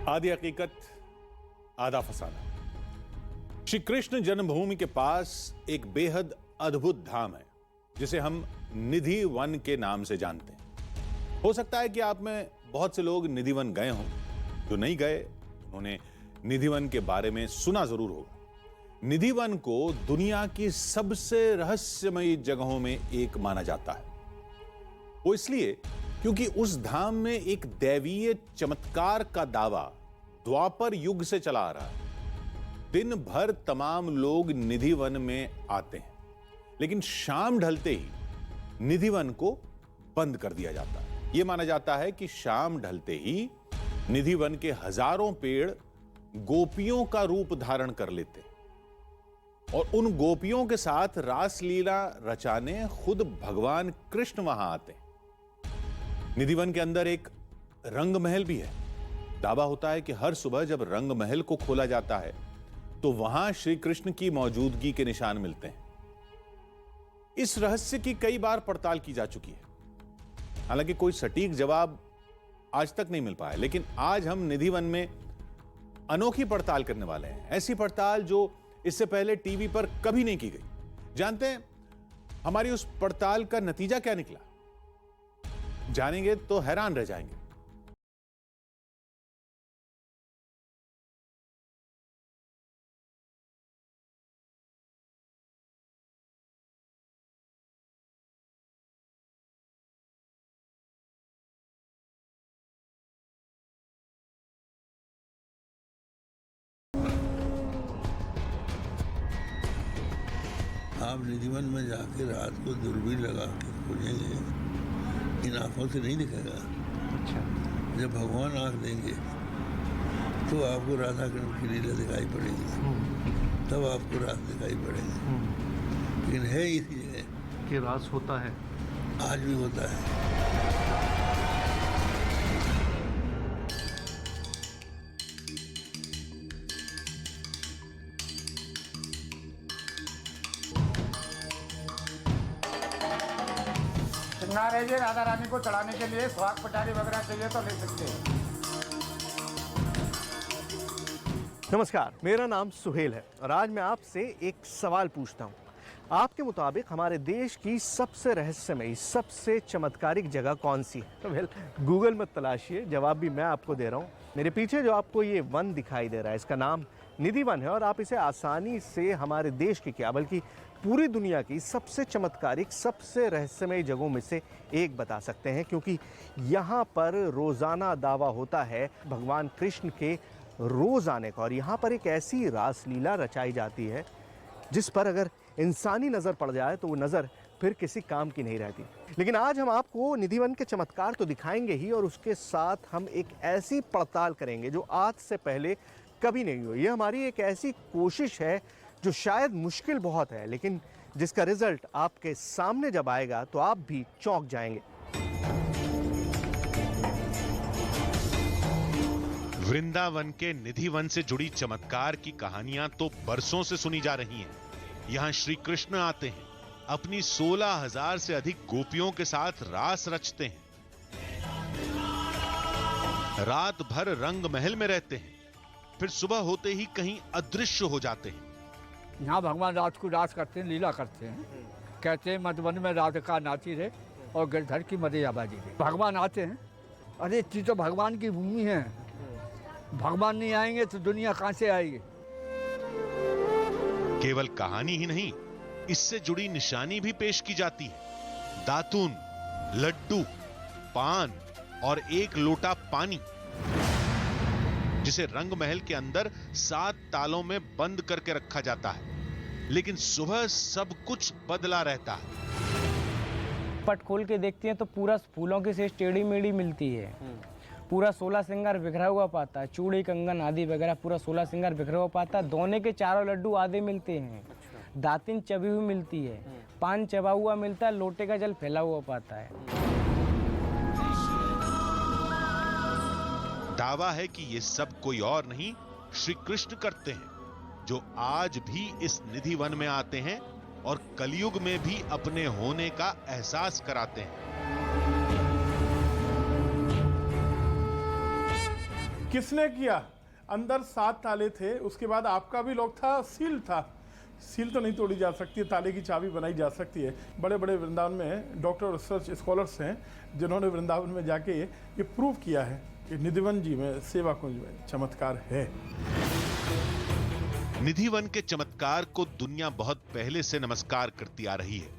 आधी हकीकत आधा फसाना। श्री कृष्ण जन्मभूमि के पास एक बेहद अद्भुत धाम है जिसे हम निधि वन के नाम से जानते हैं। हो सकता है कि आप में बहुत से लोग निधि वन गए हों, जो नहीं गए उन्होंने निधि वन के बारे में सुना जरूर होगा। निधि वन को दुनिया की सबसे रहस्यमयी जगहों में एक माना जाता है। वो इसलिए क्योंकि उस धाम में एक दैवीय चमत्कार का दावा द्वापर युग से चला आ रहा है। दिन भर तमाम लोग निधि वन में आते हैं, लेकिन शाम ढलते ही निधि वन को बंद कर दिया जाता है। यह माना जाता है कि शाम ढलते ही निधि वन के हजारों पेड़ गोपियों का रूप धारण कर लेते हैं और उन गोपियों के साथ रासलीला रचाने खुद भगवान कृष्ण वहां आते हैं। निधि वन के अंदर एक रंग महल भी है। दावा होता है कि हर सुबह जब रंग महल को खोला जाता है तो वहां श्री कृष्ण की मौजूदगी के निशान मिलते हैं। इस रहस्य की कई बार पड़ताल की जा चुकी है, हालांकि कोई सटीक जवाब आज तक नहीं मिल पाया। लेकिन आज हम निधि वन में अनोखी पड़ताल करने वाले हैं, ऐसी पड़ताल जो इससे पहले टीवी पर कभी नहीं की गई। जानते हैं हमारी उस पड़ताल का नतीजा क्या निकला? जानेंगे तो हैरान रह जाएंगे। आप निधिवन में जाके रात को दूरबीन लगा के खोजेंगे, इन आंखों से नहीं दिखेगा। अच्छा। जब भगवान आंख देंगे तो आपको राधा कृष्ण की लीला दिखाई पड़ेगी, तब आपको रास दिखाई पड़ेगी। लेकिन है इसी जगह कि रास होता है, आज भी होता है। श्रृंगार जी राधा रानी को चढ़ाने के लिए स्वाग पटारी वगैरह चाहिए तो ले सकते हैं। नमस्कार, मेरा नाम सुहेल है और आज मैं आपसे एक सवाल पूछता हूँ। आपके मुताबिक हमारे देश की सबसे रहस्यमयी, सबसे चमत्कारिक जगह कौन सी है? गूगल में तलाशिए, जवाब भी मैं आपको दे रहा हूँ। मेरे पीछे जो आपको ये वन दिखाई दे रहा है, इसका नाम निधि वन है और आप इसे आसानी से हमारे देश की क्या बल्कि पूरी दुनिया की सबसे चमत्कारिक, सबसे रहस्यमयी जगहों में से एक बता सकते हैं, क्योंकि यहाँ पर रोज़ाना दावा होता है भगवान कृष्ण के रोज़ आने का। और यहाँ पर एक ऐसी रासलीला रचाई जाती है जिस पर अगर इंसानी नज़र पड़ जाए तो वो नज़र फिर किसी काम की नहीं रहती। लेकिन आज हम आपको निधि वन के चमत्कार तो दिखाएंगे ही, और उसके साथ हम एक ऐसी पड़ताल करेंगे जो आज से पहले कभी नहीं हुई। ये हमारी एक ऐसी कोशिश है जो शायद मुश्किल बहुत है, लेकिन जिसका रिजल्ट आपके सामने जब आएगा तो आप भी चौंक जाएंगे। वृंदावन के निधि वन से जुड़ी चमत्कार की कहानियां तो बरसों से सुनी जा रही हैं। यहां श्री कृष्ण आते हैं, अपनी 16,000 से अधिक गोपियों के साथ रास रचते हैं, रात भर रंग महल में रहते हैं, फिर सुबह होते ही कहीं अदृश्य हो जाते हैं। यहाँ भगवान रात को रास करते हैं, लीला करते हैं। कहते हैं मधुबन में राधिका नाची रहे और गिरधर की मदे आबादी रहे। भगवान आते हैं, अरे चीज तो भगवान की भूमि है, भगवान नहीं आएंगे तो दुनिया कहां से आएगी। केवल कहानी ही नहीं, इससे जुड़ी निशानी भी पेश की जाती है। दातून, लड्डू, पान और एक लोटा पानी, जिसे रंग महल के अंदर 7 तालों में बंद करके रखा जाता है। लेकिन सुबह सब कुछ बदला रहता है। पट खोल के देखती हैं तो पूरा फूलों की से टेढ़ी मेढ़ी मिलती है पूरा 16 श्रृंगार बिखरा हुआ पाता है, चूड़ी कंगन आदि वगैरह पूरा 16 श्रृंगार बिखरा हुआ पाता है। दोने के चारों लड्डू आधे मिलते हैं, दातिन चबी हुई मिलती है, पान चबा हुआ मिलता है, लोटे का जल फैला हुआ पाता है। दावा है कि ये सब कोई और नहीं श्री कृष्ण करते हैं, जो आज भी इस निधि वन में आते हैं और कलयुग में भी अपने होने का एहसास कराते हैं। किसने किया? अंदर 7 ताले थे, उसके बाद आपका भी लॉक था, सील था। सील तो नहीं तोड़ी जा सकती है, ताले की चाबी बनाई जा सकती है। बड़े बड़े वृंदावन में डॉक्टर और रिसर्च स्कॉलर्स हैं जिन्होंने वृंदावन में जाके ये प्रूव किया है कि निधिवन जी में, सेवा कुंज में चमत्कार है। निधिवन के चमत्कार को दुनिया बहुत पहले से नमस्कार करती आ रही है,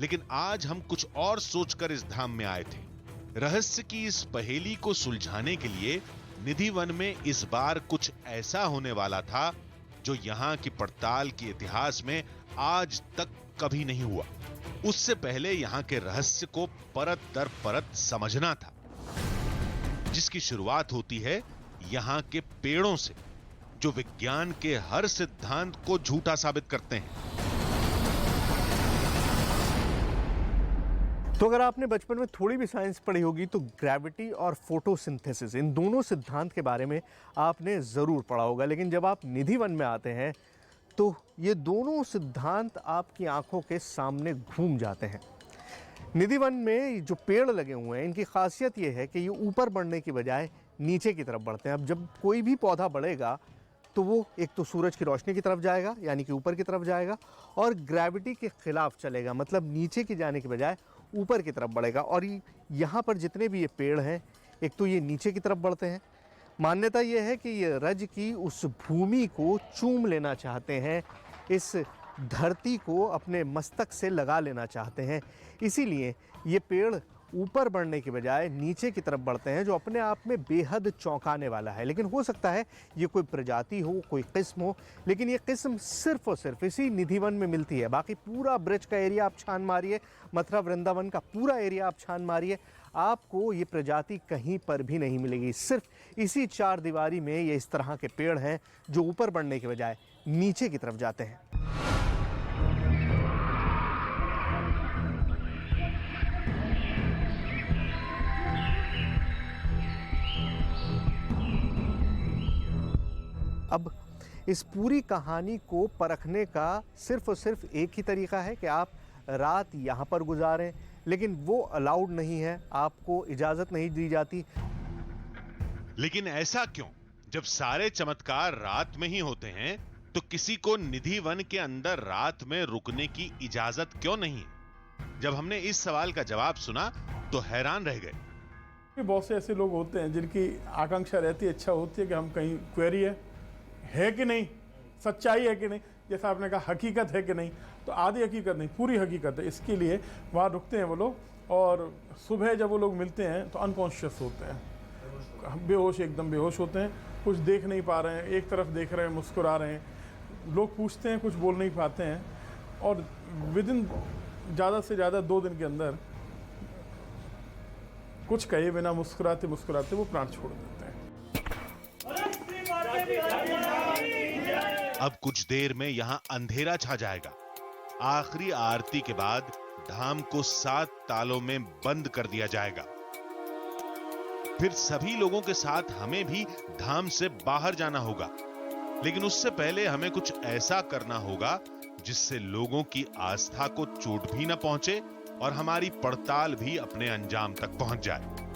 लेकिन आज हम कुछ और सोचकर इस धाम में आए थे। रहस्य की इस पहेली को सुलझाने के लिए निधिवन में इस बार कुछ ऐसा होने वाला था जो यहां की पड़ताल के इतिहास में आज तक कभी नहीं हुआ। उससे पहले यहां के रहस्य को परत दर परत समझना था, जिसकी शुरुआत होती है यहां के पेड़ों से, जो विज्ञान के हर सिद्धांत को झूठा साबित करते हैं। तो अगर आपने बचपन में थोड़ी भी साइंस पढ़ी होगी तो ग्रेविटी और फोटोसिंथेसिस, इन दोनों सिद्धांत के बारे में आपने ज़रूर पढ़ा होगा। लेकिन जब आप निधिवन में आते हैं तो ये दोनों सिद्धांत आपकी आंखों के सामने घूम जाते हैं। निधिवन में जो पेड़ लगे हुए हैं, इनकी खासियत ये है कि ये ऊपर बढ़ने की बजाय नीचे की तरफ बढ़ते हैं। अब जब कोई भी पौधा बढ़ेगा तो वो एक तो सूरज की रोशनी की तरफ जाएगा, यानी कि ऊपर की तरफ जाएगा, और ग्रेविटी के खिलाफ चलेगा, मतलब नीचे की जाने की बजाय ऊपर की तरफ बढ़ेगा। और यहाँ पर जितने भी ये पेड़ हैं, एक तो ये नीचे की तरफ बढ़ते हैं। मान्यता ये है कि ये रज की उस भूमि को चूम लेना चाहते हैं, इस धरती को अपने मस्तक से लगा लेना चाहते हैं। इसीलिए ये पेड़ ऊपर बढ़ने के बजाय नीचे की तरफ बढ़ते हैं, जो अपने आप में बेहद चौंकाने वाला है। लेकिन हो सकता है ये कोई प्रजाति हो, कोई किस्म हो, लेकिन ये किस्म सिर्फ और सिर्फ इसी निधिवन में मिलती है। बाकी पूरा ब्रज का एरिया आप छान मारिए, मथुरा वृंदावन का पूरा एरिया आप छान मारिए, आपको ये प्रजाति कहीं पर भी नहीं मिलेगी। सिर्फ इसी 4 दीवारी में ये इस तरह के पेड़ हैं जो ऊपर बढ़ने के बजाय नीचे की तरफ जाते हैं। अब इस पूरी कहानी को परखने का सिर्फ और सिर्फ एक ही तरीका है कि आप रात यहाँ पर गुजारें, लेकिन वो अलाउड नहीं है, आपको इजाज़त नहीं दी जाती। लेकिन ऐसा क्यों? जब सारे चमत्कार रात में ही होते हैं तो किसी को निधि वन के अंदर रात में रुकने की इजाजत क्यों नहीं है? जब हमने इस सवाल का जवाब सुना तो हैरान रह गए। बहुत से ऐसे लोग होते हैं जिनकी आकांक्षा रहती है, इच्छा होती है कि हम कहीं क्वेरी है कि नहीं, सच्चाई है कि नहीं, जैसा आपने कहा हकीकत है कि नहीं, तो आधी हकीकत नहीं, पूरी हकीकत है। इसके लिए वहाँ रुकते हैं वो लोग, और सुबह जब वो लोग मिलते हैं तो अनकॉन्शियस होते हैं, बेहोश, एकदम बेहोश होते हैं, कुछ देख नहीं पा रहे हैं, एक तरफ देख रहे हैं, मुस्कुरा रहे हैं। लोग पूछते हैं, कुछ बोल नहीं पाते हैं, और विदिन ज़्यादा से ज़्यादा 2 दिन के अंदर कुछ कहे बिना मुस्कुराते मुस्कुराते वो प्राण छोड़ देते हैं। अब कुछ देर में यहां अंधेरा छा जाएगा। आखिरी आरती के बाद धाम को 7 तालों में बंद कर दिया जाएगा। फिर सभी लोगों के साथ हमें भी धाम से बाहर जाना होगा, लेकिन उससे पहले हमें कुछ ऐसा करना होगा जिससे लोगों की आस्था को चोट भी न पहुंचे और हमारी पड़ताल भी अपने अंजाम तक पहुंच जाए।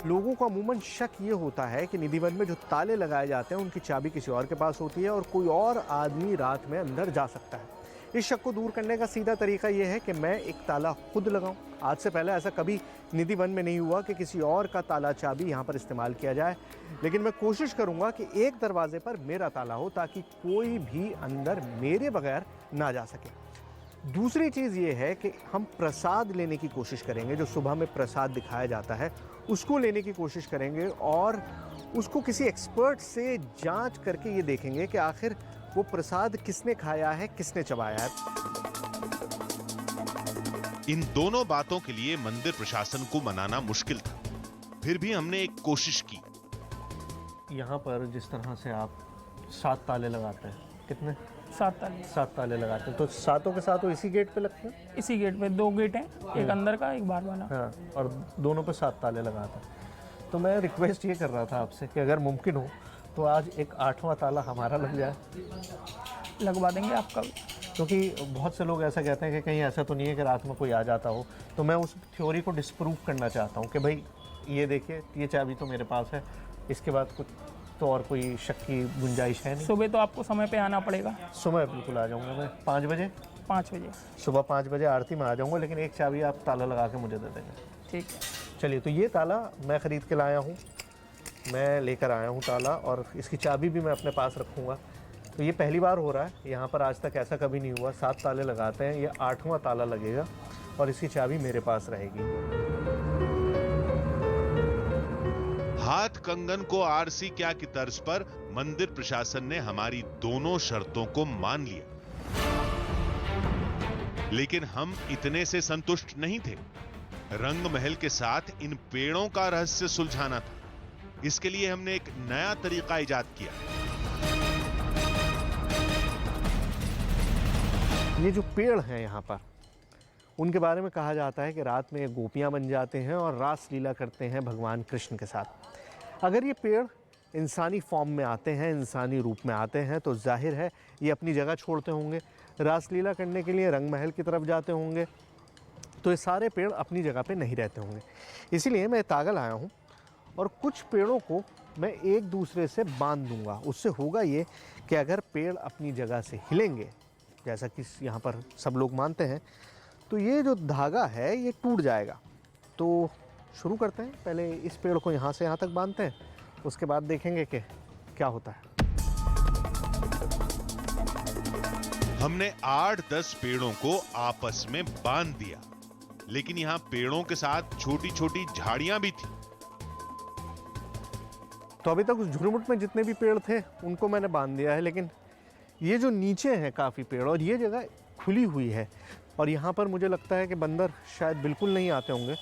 लोगों को अमूमन शक ये होता है कि निधिवन में जो ताले लगाए जाते हैं उनकी चाबी किसी और के पास होती है और कोई और आदमी रात में अंदर जा सकता है। इस शक को दूर करने का सीधा तरीका ये है कि मैं एक ताला खुद लगाऊं। आज से पहले ऐसा कभी निधिवन में नहीं हुआ कि किसी और का ताला चाबी यहाँ पर इस्तेमाल किया जाए, लेकिन मैं कोशिश करूँगा कि एक दरवाजे पर मेरा ताला हो ताकि कोई भी अंदर मेरे बगैर ना जा सके। दूसरी चीज़ ये है कि हम प्रसाद लेने की कोशिश करेंगे। जो सुबह में प्रसाद दिखाया जाता है उसको लेने की कोशिश करेंगे और उसको किसी एक्सपर्ट से जांच करके ये देखेंगे कि आखिर वो प्रसाद किसने खाया है, किसने चबाया है। इन दोनों बातों के लिए मंदिर प्रशासन को मनाना मुश्किल था। फिर भी हमने एक कोशिश की। यहाँ पर जिस तरह से आप 7 ताले लगाते हैं, कितने? 7 ताले 7 ताले लगाते हैं, तो सातों के सातों इसी गेट पे लगते हैं? इसी गेट पे 2 गेट हैं, एक अंदर का एक बाहर वाला। हाँ, और दोनों पे 7 ताले लगाते हैं। तो मैं रिक्वेस्ट ये कर रहा था आपसे कि अगर मुमकिन हो तो आज एक 8वां ताला हमारा लग जाए, लगवा देंगे आपका। क्योंकि बहुत से लोग ऐसा कहते हैं कि कहीं ऐसा तो नहीं है कि रात में कोई आ जाता हो। तो मैं उस थ्योरी को डिस्प्रूव करना चाहता हूँ कि भाई ये देखिए, ये चाबी तो मेरे पास है, इसके बाद कुछ तो और कोई शक की गुंजाइश है नहीं। सुबह तो आपको समय पे आना पड़ेगा। सुबह बिल्कुल आ जाऊँगा मैं 5 बजे। 5 बजे सुबह 5 बजे आरती में आ जाऊँगा, लेकिन एक चाबी आप ताला लगा के मुझे दे देंगे। ठीक है। चलिए, तो ये ताला मैं ख़रीद के लाया हूँ, मैं लेकर आया हूँ ताला, और इसकी चाबी भी मैं अपने पास रखूँगा। तो ये पहली बार हो रहा है, यहाँ पर आज तक ऐसा कभी नहीं हुआ। 7 ताले लगाते हैं, ये 8वां ताला लगेगा और इसकी चाबी मेरे पास रहेगी। हाथ कंगन को आरसी क्या की तर्ज पर मंदिर प्रशासन ने हमारी दोनों शर्तों को मान लिया, लेकिन हम इतने से संतुष्ट नहीं थे। रंग महल के साथ इन पेड़ों का रहस्य सुलझाना था। इसके लिए हमने एक नया तरीका इजाद किया। ये जो पेड़ हैं यहाँ पर, उनके बारे में कहा जाता है कि रात में ये गोपियाँ बन जाते हैं और रास लीला करते हैं भगवान कृष्ण के साथ। अगर ये पेड़ इंसानी फॉर्म में आते हैं, इंसानी रूप में आते हैं, तो जाहिर है ये अपनी जगह छोड़ते होंगे, रासलीला करने के लिए रंग महल की तरफ जाते होंगे। तो ये सारे पेड़ अपनी जगह पे नहीं रहते होंगे। इसीलिए मैं तागा लाया हूँ और कुछ पेड़ों को मैं एक दूसरे से बांध दूंगा। उससे होगा ये कि अगर पेड़ अपनी जगह से हिलेंगे, जैसा कि यहाँ पर सब लोग मानते हैं, तो ये जो धागा है ये टूट जाएगा। तो शुरू करते हैं, पहले इस पेड़ को यहाँ से यहाँ तक बांधते हैं, उसके बाद देखेंगे कि क्या होता है। हमने 8-10 पेड़ों को आपस में बांध दिया, लेकिन यहाँ पेड़ों के साथ छोटी छोटी झाड़ियां भी थी। तो अभी तक उस झुरमुट में जितने भी पेड़ थे उनको मैंने बांध दिया है, लेकिन ये जो नीचे हैं काफ़ी पेड़, और ये जगह खुली हुई है, और यहाँ पर मुझे लगता है कि बंदर शायद बिल्कुल नहीं आते होंगे।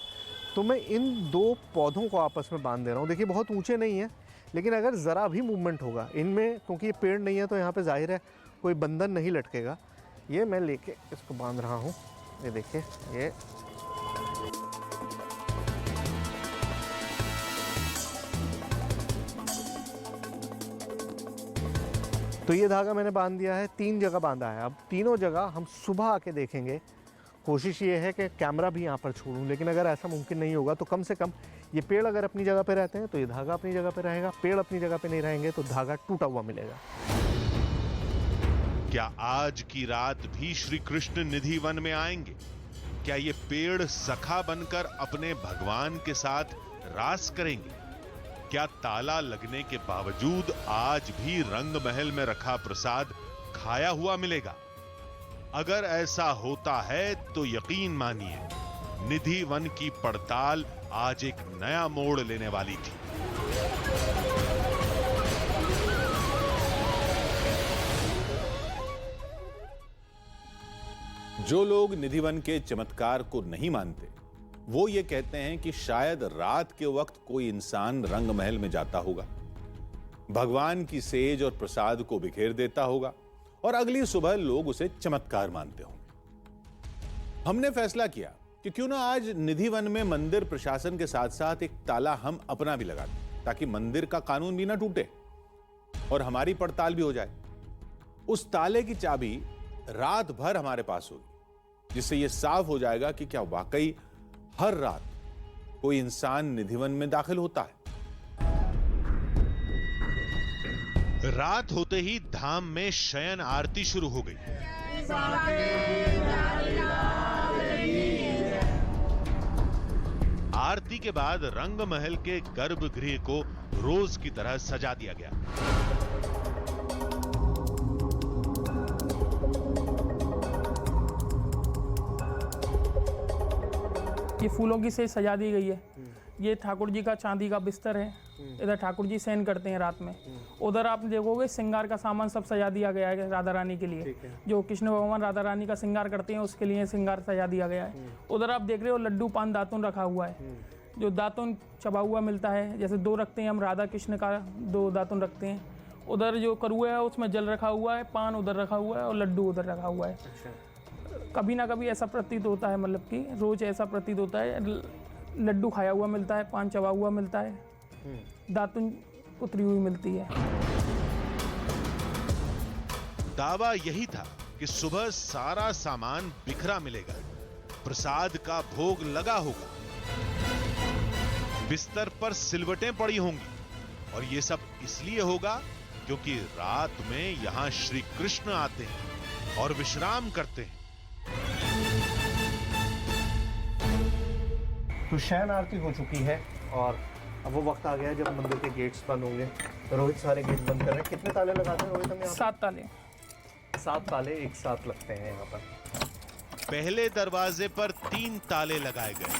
तो मैं इन 2 पौधों को आपस में बांध दे रहा हूँ। देखिए, बहुत ऊंचे नहीं है, लेकिन अगर ज़रा भी मूवमेंट होगा इनमें, क्योंकि ये पेड़ नहीं है तो यहाँ पे जाहिर है कोई बंधन नहीं लटकेगा। ये मैं लेके इसको बांध रहा हूँ। ये देखिए, ये तो ये धागा मैंने बांध दिया है। 3 जगह बांधा है। अब तीनों जगह हम सुबह आके देखेंगे। कोशिश ये है कि कैमरा भी यहाँ पर छोड़ूं, लेकिन अगर ऐसा मुमकिन नहीं होगा तो कम से कम ये पेड़ अगर अपनी जगह पे रहते हैं तो ये धागा अपनी जगह पे रहेगा। पेड़ अपनी जगह पे नहीं रहेंगे तो धागा टूटा हुआ मिलेगा। क्या आज की रात भी श्री कृष्ण निधि वन में आएंगे? क्या ये पेड़ सखा बनकर अपने भगवान के साथ रास करेंगे? क्या ताला लगने के बावजूद आज भी रंग महल में रखा प्रसाद खाया हुआ मिलेगा? अगर ऐसा होता है तो यकीन मानिए, निधि वन की पड़ताल आज एक नया मोड़ लेने वाली थी। जो लोग निधिवन के चमत्कार को नहीं मानते, वो ये कहते हैं कि शायद रात के वक्त कोई इंसान रंग महल में जाता होगा, भगवान की सेज और प्रसाद को बिखेर देता होगा, और अगली सुबह लोग उसे चमत्कार मानते होंगे। हमने फैसला किया कि क्यों ना आज निधि वन में मंदिर प्रशासन के साथ साथ एक ताला हम अपना भी लगा दें, ताकि मंदिर का कानून भी ना टूटे और हमारी पड़ताल भी हो जाए। उस ताले की चाबी रात भर हमारे पास होगी, जिससे यह साफ हो जाएगा कि क्या वाकई हर रात कोई इंसान निधिवन में दाखिल होता है। रात होते ही धाम में शयन आरती शुरू हो गई। आरती के बाद रंग महल के गर्भगृह को रोज की तरह सजा दिया गया। ये फूलों की से सजा दी गई है। ये ठाकुर जी का चांदी का बिस्तर है। इधर ठाकुर जी शयन करते हैं रात में। उधर आप देखोगे श्रृंगार का सामान सब सजा दिया गया है राधा रानी के लिए। जो कृष्ण भगवान राधा रानी का श्रृंगार करते हैं उसके लिए श्रृंगार सजा दिया गया है। उधर आप देख रहे हो लड्डू पान दातुन रखा हुआ है। जो दातुन चबा हुआ मिलता है, जैसे 2 रखते हैं हम, राधा कृष्ण का 2 दातुन रखते हैं। उधर जो करुआ है उसमें जल रखा हुआ है, पान उधर रखा हुआ है और लड्डू उधर रखा हुआ है। कभी ना कभी ऐसा प्रतीत होता है, मतलब कि रोज ऐसा प्रतीत होता है, लड्डू खाया हुआ मिलता है, पान चबा हुआ मिलता है, दातुन उतरी हुई मिलती है। दावा यही था कि सुबह सारा सामान बिखरा मिलेगा, प्रसाद का भोग लगा होगा, बिस्तर पर सिलवटें पड़ी होंगी और ये सब इसलिए होगा क्योंकि रात में यहां श्री कृष्ण आते हैं और विश्राम करते हैं। तो शयन आरती हो चुकी है और अब वो वक्त आ गया है जब मंदिर के गेट्स बंद होंगे। रोहित सारे गेट बंद कर रहे हैं। कितने ताले लगाते हैं रोहित? हम यहाँ 7 ताले। 7 ताले एक साथ लगते हैं यहाँ पर। पहले दरवाजे पर 3 ताले लगाए गए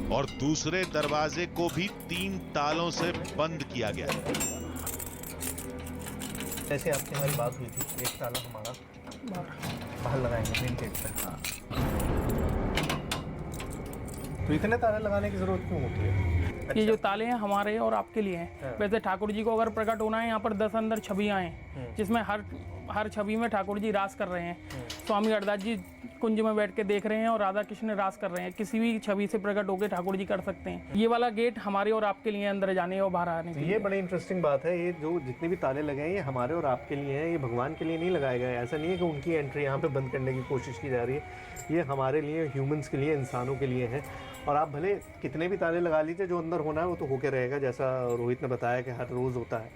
और दूसरे दरवाजे को भी 3 तालों से बंद किया गया। जैसे आपकी हमारी बात हुई थी, एक ताला हमारा बाहर लगाएंगे मेन गेट पर। तो इतने ताले लगाने की जरूरत क्यों होती है? ये जो ताले हैं हमारे और आपके लिए हैं। वैसे ठाकुर जी को अगर प्रकट होना है, यहाँ पर 10 अंदर छवियाँ हैं, जिसमें हर छवि में ठाकुर जी रास कर रहे हैं। स्वामी हरदास जी कुंज में बैठ के देख रहे हैं और राधा कृष्ण रास कर रहे हैं। किसी भी छवि से प्रकट होकर ठाकुर जी कर सकते हैं। ये वाला गेट हमारे और आपके लिए अंदर जाने और बाहर आने के लिए। ये बड़ी इंटरेस्टिंग बात है। ये जो जितने भी ताले लगे हैं ये हमारे और आपके लिए हैं, ये भगवान के लिए नहीं लगाए गए। ऐसा नहीं है कि उनकी एंट्री यहाँ पे बंद करने की कोशिश की जा रही है। ये हमारे लिए, ह्यूमंस के लिए, इंसानों के लिए है। और आप भले कितने भी ताले लगा लीजिए, जो अंदर होना है वो तो होके रहेगा, जैसा रोहित ने बताया कि हर रोज होता है।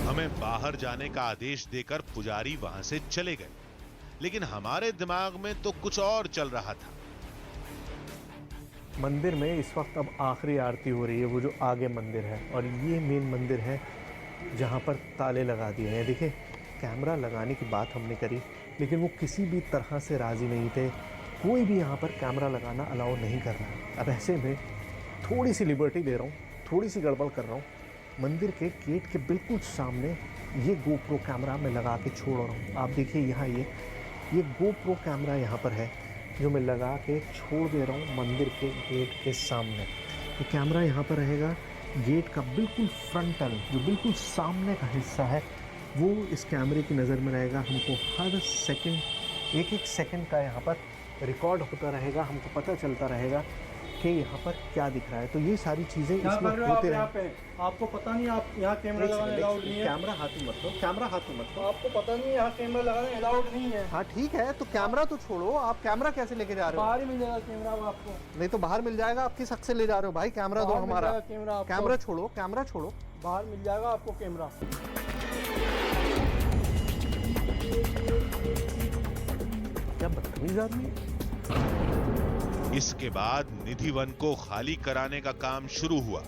हमें बाहर जाने का आदेश देकर पुजारी वहां से चले गए, लेकिन हमारे दिमाग में तो कुछ और चल रहा था। मंदिर में इस वक्त अब आखिरी आरती हो रही है, वो जो आगे मंदिर है, और ये मेन मंदिर है जहाँ पर ताले लगा दिए हैं। देखिए, कैमरा लगाने की बात हमने करी, लेकिन वो किसी भी तरह से राज़ी नहीं थे। कोई भी यहाँ पर कैमरा लगाना अलाउ नहीं कर रहा है। अब ऐसे में थोड़ी सी लिबर्टी ले रहा हूँ, थोड़ी सी गड़बड़ कर रहा हूँ। मंदिर के गेट के बिल्कुल सामने ये गोप्रो कैमरा मैं लगा के छोड़ रहा हूँ। आप देखिए यहाँ ये गोप्रो कैमरा यहाँ पर है जो मैं लगा के छोड़ दे रहा हूँ मंदिर के गेट के सामने। ये कैमरा यहाँ पर रहेगा, गेट का बिल्कुल फ्रंटल जो बिल्कुल सामने का हिस्सा है वो इस कैमरे की नज़र में रहेगा। हमको हर सेकंड, एक सेकंड का यहाँ पर रिकॉर्ड होता रहेगा, हमको पता चलता रहेगा कि यहाँ पर क्या दिख रहा है। तो ये सारी चीज़ें इसमें होते रहेंगे। आपको पता नहीं आप यहाँ कैमरा लगाने अलाउड नहीं है। कैमरा हाथ में मत लो, कैमरा हाथ में मत लो। आपको पता नहीं यहाँ कैमरा लगाने अलाउड नहीं है। हाँ ठीक है, तो कैमरा तो छोड़ो, आप कैमरा कैसे लेके जा रहे हो? बाहर ही मिल जाएगा कैमरा आपको। नहीं तो बाहर मिल जाएगा, आप किस हक से ले जा रहे हो भाई? कैमरा दो हमारा। कैमरा छोड़ो, कैमरा छोड़ो। बाहर मिल जाएगा आपको कैमरा। क्या बदतमीज आदमी है। इसके बाद निधि वन को खाली कराने का काम शुरू हुआ।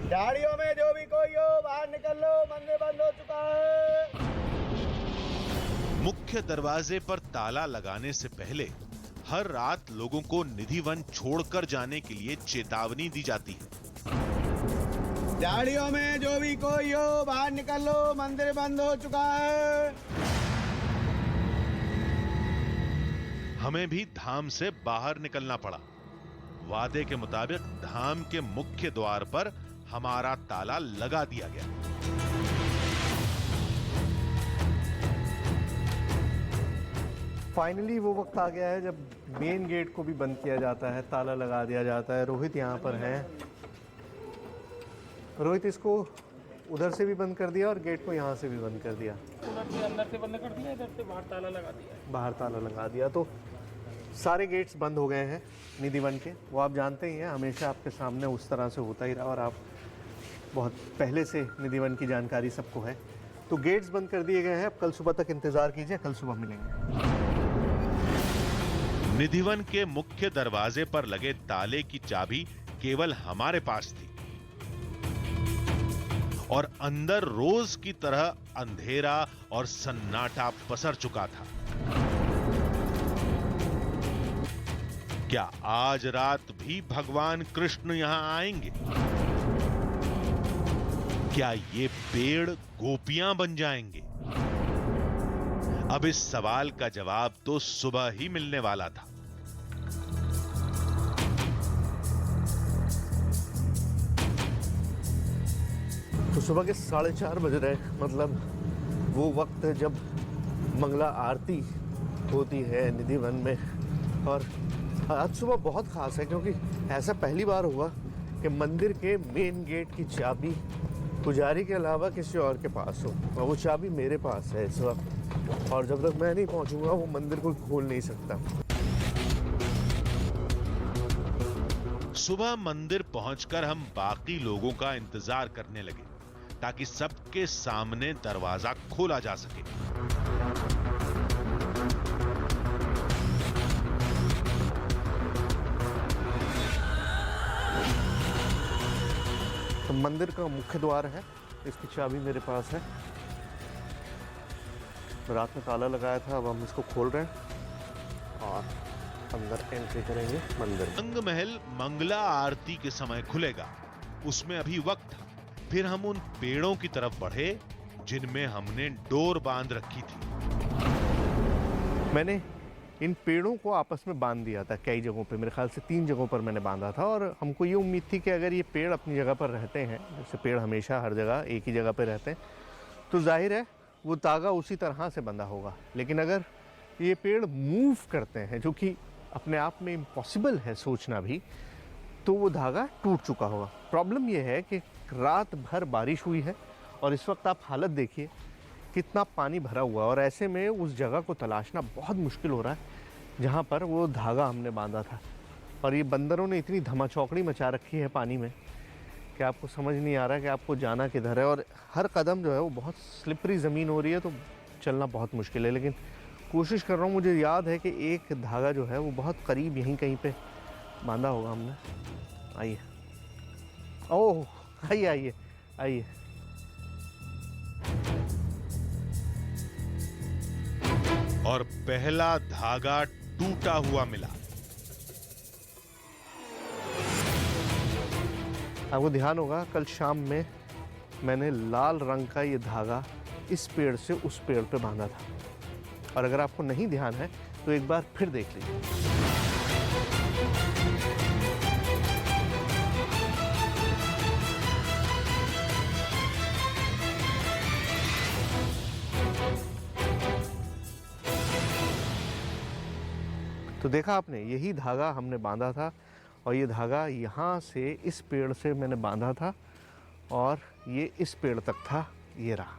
गाड़ियों में जो भी कोई हो बाहर निकल लो, मंदिर बंद हो चुका है। मुख्य दरवाजे पर ताला लगाने से पहले हर रात लोगों को निधि वन छोड़कर जाने के लिए चेतावनी दी जाती है। गाड़ियों में जो भी कोई हो बाहर निकल लो, मंदिर बंद हो चुका है। हमें भी धाम से बाहर निकलना पड़ा। वादे के मुताबिक धाम के मुख्य द्वार पर हमारा ताला लगा दिया गया। फाइनली वो वक्त आ गया है जब मेन गेट को भी बंद किया जाता है, ताला लगा दिया जाता है। रोहित यहाँ पर है। रोहित, इसको उधर से भी बंद कर दिया और गेट को यहाँ से भी बंद कर दिया। उधर से अंदर से बंद कर दिया, इधर से बाहर ताला लगा दिया। बाहर ताला लगा दिया। तो सारे गेट्स बंद हो गए हैं निधि वन के। वो आप जानते ही हैं, हमेशा आपके सामने उस तरह से होता ही रहा और आप बहुत पहले से निधि वन की जानकारी सबको है। तो गेट्स बंद कर दिए गए हैं। अब कल सुबह तक इंतज़ार कीजिए, कल सुबह मिलेंगे। निधि वन के मुख्य दरवाजे पर लगे ताले की चाबी केवल हमारे पास थी और अंदर रोज की तरह अंधेरा और सन्नाटा पसर चुका था। क्या आज रात भी भगवान कृष्ण यहां आएंगे? क्या ये पेड़ गोपियां बन जाएंगे? अब इस सवाल का जवाब तो सुबह ही मिलने वाला था। तो सुबह के 4:30 बज रहे, मतलब वो वक्त है जब मंगला आरती होती है निधि वन में। और आज सुबह बहुत खास है क्योंकि ऐसा पहली बार हुआ कि मंदिर के मेन गेट की चाबी पुजारी के अलावा किसी और के पास हो, और वो चाबी मेरे पास है इस वक्त। और जब तक मैं नहीं पहुंचूंगा वो मंदिर कोई खोल नहीं सकता। सुबह मंदिर पहुंचकर हम बाकी लोगों का इंतजार करने लगे ताकि सबके सामने दरवाजा खोला जा सके। तो मंदिर का मुख्य द्वार है, इसकी चाबी मेरे पास है। रात में ताला लगाया था, अब हम इसको खोल रहे हैं और अंदर एंट्री करेंगे मंदिर। रंग महल मंगला आरती के समय खुलेगा, उसमें अभी वक्त था। फिर हम उन पेड़ों की तरफ बढ़े जिनमें हमने डोर बांध रखी थी। मैंने इन पेड़ों को आपस में बांध दिया था कई जगहों पे, मेरे ख्याल से 3 जगहों पर मैंने बांधा था। और हमको ये उम्मीद थी कि अगर ये पेड़ अपनी जगह पर रहते हैं, जैसे पेड़ हमेशा हर जगह एक ही जगह पर रहते हैं, तो जाहिर है वो धागा उसी तरह से बंधा होगा। लेकिन अगर ये पेड़ मूव करते हैं, जो कि अपने आप में इम्पॉसिबल है सोचना भी, तो वो धागा टूट चुका होगा। प्रॉब्लम ये है कि रात भर बारिश हुई है और इस वक्त आप हालत देखिए कितना पानी भरा हुआ है, और ऐसे में उस जगह को तलाशना बहुत मुश्किल हो रहा है जहाँ पर वो धागा हमने बांधा था। और ये बंदरों ने इतनी धमाचौकड़ी मचा रखी है पानी में कि आपको समझ नहीं आ रहा है कि आपको जाना किधर है। और हर कदम जो है वो बहुत स्लिपरी ज़मीन हो रही है, तो चलना बहुत मुश्किल है। लेकिन कोशिश कर रहा हूँ। मुझे याद है कि एक धागा जो है वो बहुत करीब यहीं कहीं पे बांधा होगा हमने। आइए, ओह आइए आइए आइए। और पहला धागा टूटा हुआ मिला। आपको ध्यान होगा कल शाम में मैंने लाल रंग का ये धागा इस पेड़ से उस पेड़ पे बांधा था, और अगर आपको नहीं ध्यान है तो एक बार फिर देख लीजिए। तो देखा आपने, यही धागा हमने बांधा था, और ये धागा यहाँ से इस पेड़ से मैंने बांधा था और ये इस पेड़ तक था। ये रहा,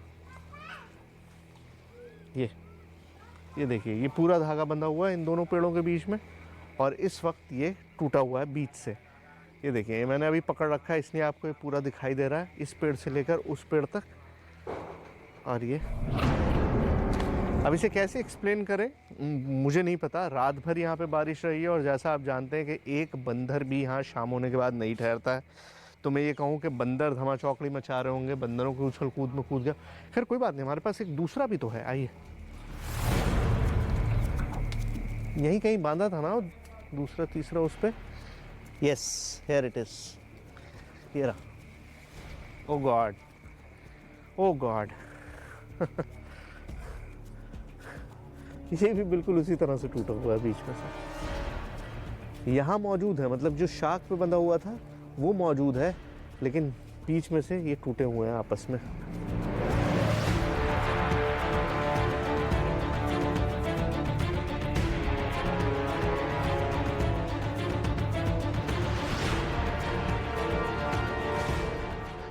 ये देखिए, ये पूरा धागा बंधा हुआ है इन दोनों पेड़ों के बीच में, और इस वक्त ये टूटा हुआ है बीच से। ये देखिए, ये मैंने अभी पकड़ रखा है, इसलिए आपको ये पूरा दिखाई दे रहा है, इस पेड़ से लेकर उस पेड़ तक। और ये अब इसे कैसे एक्सप्लेन करें मुझे नहीं पता। रात भर यहाँ पे बारिश रही है, और जैसा आप जानते हैं कि एक बंदर भी यहाँ शाम होने के बाद नहीं ठहरता है, तो मैं ये कहूँ कि बंदर धमाचौकड़ी मचा रहे होंगे, बंदरों के उछल कूद में कूद गया। खैर कोई बात नहीं, हमारे पास एक दूसरा भी तो है। आइए, यहीं कहीं बांधा था ना दूसरा तीसरा उस पर। यस, हियर इट इज, ये रहा। ओ गॉड, ओ गॉड। ये भी बिल्कुल उसी तरह से टूटा हुआ है बीच में से। यहाँ मौजूद है, मतलब जो शाख पे बंधा हुआ था वो मौजूद है, लेकिन बीच में से ये टूटे हुए हैं आपस में।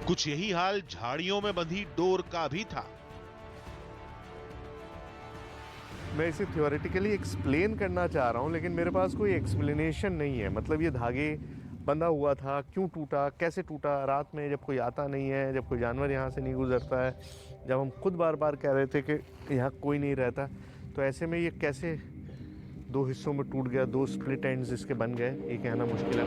कुछ यही हाल झाड़ियों में बंधी डोर का भी था। मैं इसे थ्योरेटिकली एक्सप्लेन करना चाह रहा हूँ, लेकिन मेरे पास कोई एक्सप्लेनेशन नहीं है। मतलब ये धागे बंधा हुआ था, क्यों टूटा, कैसे टूटा, रात में जब कोई आता नहीं है, जब कोई जानवर यहाँ से नहीं गुजरता है, जब हम खुद बार बार कह रहे थे कि यहाँ कोई नहीं रहता, तो ऐसे में ये कैसे 2 हिस्सों में टूट गया, 2 स्प्लिट एंड्स इसके बन गए, ये कहना मुश्किल है।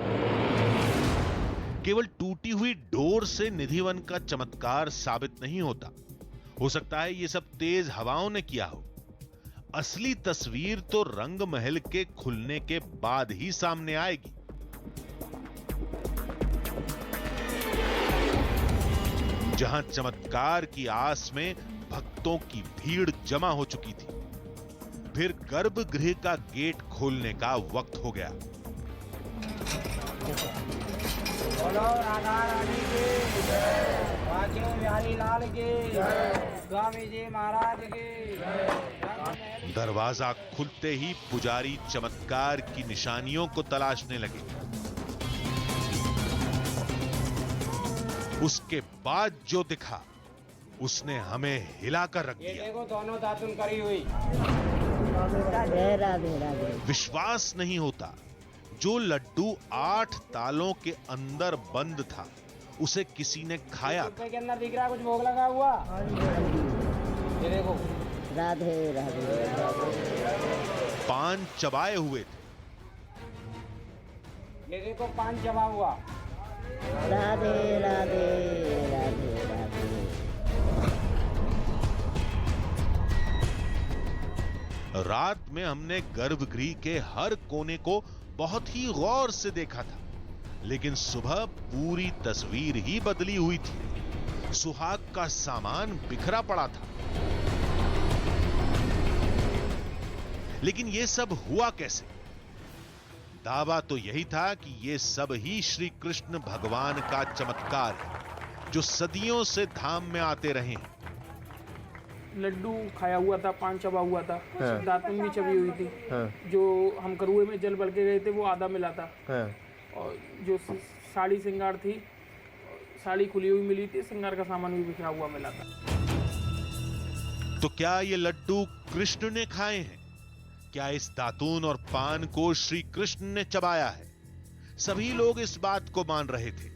केवल टूटी हुई डोर से निधिवन का चमत्कार साबित नहीं होता। हो सकता है ये सब तेज हवाओं ने किया हो। असली तस्वीर तो रंग महल के खुलने के बाद ही सामने आएगी। जहां चमत्कार की आस में भक्तों की भीड़ जमा हो चुकी थी। फिर गर्भगृह का गेट खोलने का वक्त हो गया। बोलो राधा रानी की जय, बांके बिहारी लाल की जय, स्वामी जी महाराज की जय। दरवाजा खुलते ही पुजारी चमत्कार की निशानियों को तलाशने लगे। उसके बाद जो दिखा उसने हमें हिलाकर रख ये दिया। देखो दोनों दातुन करी हुई। विश्वास नहीं होता, जो लड्डू 8 तालों के अंदर बंद था उसे किसी ने खाया। के अंदर दिख रहा है कुछ भोग लगा हुआ। ये देखो राधे राधे पान चबाए हुए थे। ये देखो पान चबा हुआ। राधे राधे राधे राधे। रात में हमने गर्भगृह के हर कोने को बहुत ही गौर से देखा था, लेकिन सुबह पूरी तस्वीर ही बदली हुई थी। सुहाग का सामान बिखरा पड़ा था। लेकिन यह सब हुआ कैसे? दावा तो यही था कि यह सब ही श्री कृष्ण भगवान का चमत्कार है, जो सदियों से धाम में आते रहे हैं। लड्डू खाया हुआ था, पान चबा हुआ था, दातुन भी चबी हुई थी। जो हम करुए में जल भर के गए थे वो आधा मिला था। और जो साड़ी श्रृंगार थी, साड़ी खुली हुई मिली थी, श्रृंगार का सामान भी बिखरा हुआ मिला था। तो क्या ये लड्डू कृष्ण ने खाए हैं? क्या इस दातून और पान को श्री कृष्ण ने चबाया है? सभी लोग इस बात को मान रहे थे,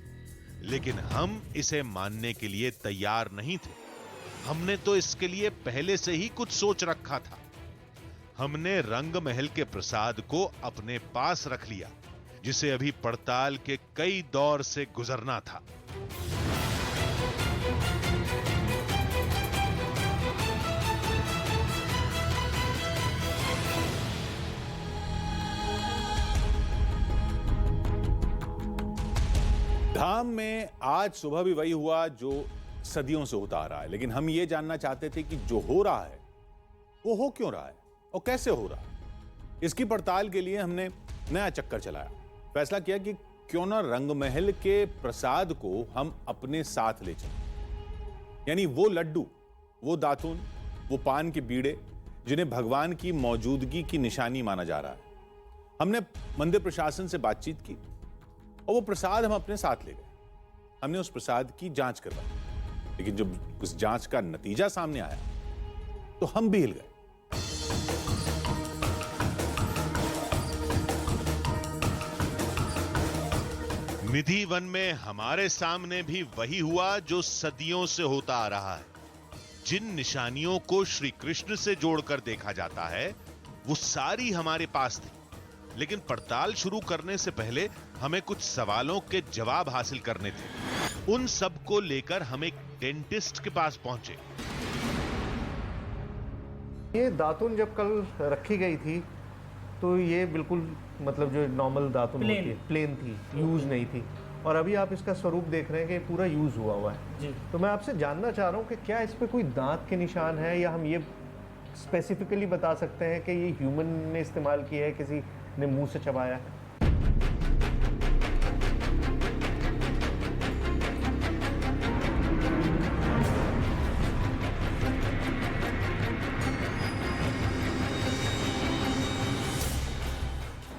लेकिन हम इसे मानने के लिए तैयार नहीं थे। हमने तो इसके लिए पहले से ही कुछ सोच रखा था। हमने रंग महल के प्रसाद को अपने पास रख लिया, जिसे अभी पड़ताल के कई दौर से गुजरना था। धाम में आज सुबह भी वही हुआ जो सदियों से होता आ रहा है, लेकिन हम ये जानना चाहते थे कि जो हो रहा है वो हो क्यों रहा है और कैसे हो रहा है। इसकी पड़ताल के लिए हमने नया चक्कर चलाया। फैसला किया कि क्यों ना रंग महल के प्रसाद को हम अपने साथ ले चलें। यानी वो लड्डू, वो दातून, वो पान के बीड़े जिन्हें भगवान की मौजूदगी की निशानी माना जा रहा है। हमने मंदिर प्रशासन से बातचीत की और वो प्रसाद हम अपने साथ ले गए। हमने उस प्रसाद की जांच करवाई, लेकिन जब उस जांच का नतीजा सामने आया तो हम भी हिल गए। निधि वन में हमारे सामने भी वही हुआ जो सदियों से होता आ रहा है। जिन निशानियों को श्री कृष्ण से जोड़कर देखा जाता है वो सारी हमारे पास थी, लेकिन पड़ताल शुरू करने से पहले हमें कुछ सवालों के जवाब हासिल करने थे। उन सब को लेकर हम एक डेंटिस्ट के पास पहुंचे। ये दातुन जब कल रखी गई थी तो ये बिल्कुल मतलब जो नॉर्मल दातुन होती है, प्लेन थी, यूज नहीं थी। और अभी आप इसका स्वरूप देख रहे हैं कि पूरा यूज हुआ हुआ है जी। तो मैं आपसे जानना चाह रहा हूँ कि क्या इस पे कोई दांत के निशान है, या हम ये स्पेसिफिकली बता सकते हैं कि ये ह्यूमन ने इस्तेमाल किया है, किसी ने मुंह से चबाया है?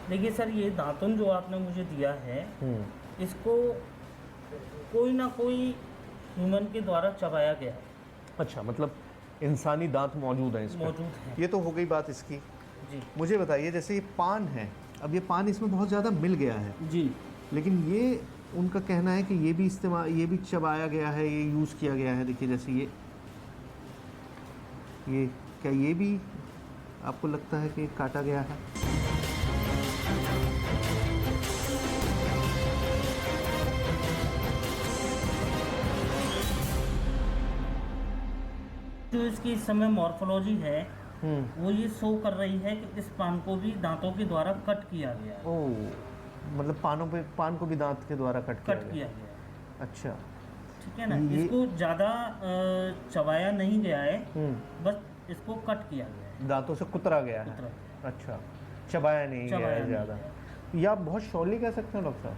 देखिए सर, ये दातुन जो आपने मुझे दिया है इसको कोई ना कोई ह्यूमन के द्वारा चबाया गया है। अच्छा, मतलब इंसानी दांत मौजूद हैं इसमें? मौजूद है। ये तो हो गई बात इसकी जी। मुझे बताइए, जैसे ये पान है, अब ये पान इसमें बहुत ज़्यादा मिल गया है जी, लेकिन ये उनका कहना है कि ये भी इस्तेमाल, ये भी चबाया गया है, ये यूज़ किया गया है। देखिए जैसे ये क्या ये भी आपको लगता है कि काटा गया है? जो इसकी इस समय मॉर्फोलॉजी है वो ये शो कर रही है कि इस पान को भी दांतों के द्वारा कट किया गया है। ओह, मतलब पान को भी दांत के द्वारा कट किया गया है। अच्छा, ठीक है ना। इसको ज़्यादा चबाया नहीं गया है, बस इसको कट किया गया है। दांतों से कुतरा गया है। कुतरा। अच्छा, चबाया नहीं गया चबाया है नहीं ज़्यादा। या आप बहुत शॉर्टली कह सकते हैं डॉक्टर साहब?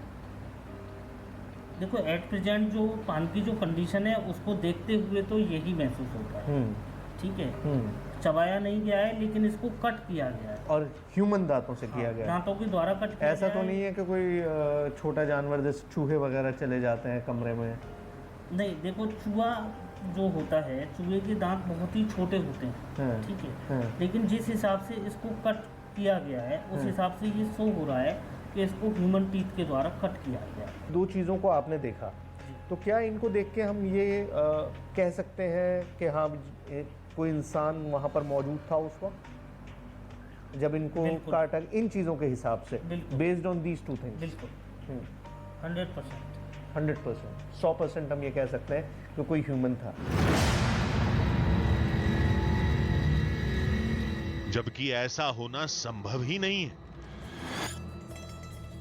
देखो एट प्रेजेंट जो पान की जो कंडीशन है उसको देखते हुए तो यही महसूस होता है, ठीक है। चबाया नहीं गया है लेकिन इसको कट किया गया है, और ह्यूमन दांतों से किया गया है। दांतों के द्वारा कट किया ऐसा गया तो है। नहीं है कि कोई छोटा जानवर जैसे चूहे वगैरह चले जाते हैं कमरे में? नहीं, देखो चूहा जो होता है, चूहे के दांत बहुत ही छोटे होते हैं, ठीक है। लेकिन जिस हिसाब से इसको कट किया गया है उस हिसाब से ये शो हो रहा है कि इसको ह्यूमन टीथ के द्वारा कट किया गया है। दो चीज़ों को आपने देखा, तो क्या इनको देख के हम ये कह सकते हैं कि हाँ कोई इंसान वहाँ पर मौजूद था उस वक्त जब इनको काटा? इन चीज़ों के हिसाब से, based on these two things. बिल्कुल 100%। 100% हम ये कह सकते हैं कि कोई ह्यूमन था। जबकि ऐसा होना संभव ही नहीं है।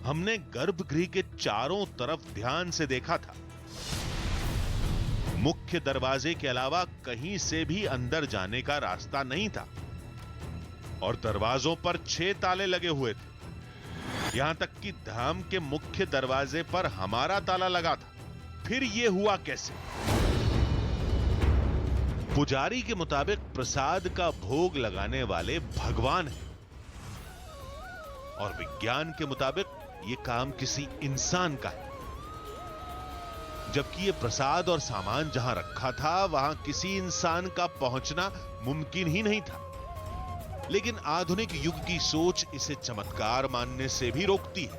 हमने गर्भगृह के चारों तरफ ध्यान से देखा था। मुख्य दरवाजे के अलावा कहीं से भी अंदर जाने का रास्ता नहीं था और दरवाजों पर 6 ताले लगे हुए थे। यहां तक कि धाम के मुख्य दरवाजे पर हमारा ताला लगा था। फिर यह हुआ कैसे? पुजारी के मुताबिक प्रसाद का भोग लगाने वाले भगवान हैं और विज्ञान के मुताबिक यह काम किसी इंसान का है। जबकि यह प्रसाद और सामान जहां रखा था वहां किसी इंसान का पहुंचना मुमकिन ही नहीं था। लेकिन आधुनिक युग की सोच इसे चमत्कार मानने से भी रोकती है।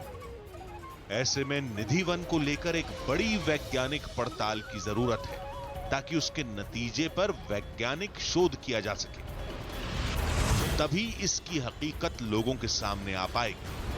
ऐसे में निधि वन को लेकर एक बड़ी वैज्ञानिक पड़ताल की जरूरत है ताकि उसके नतीजे पर वैज्ञानिक शोध किया जा सके। तभी इसकी हकीकत लोगों के सामने आ पाएगी।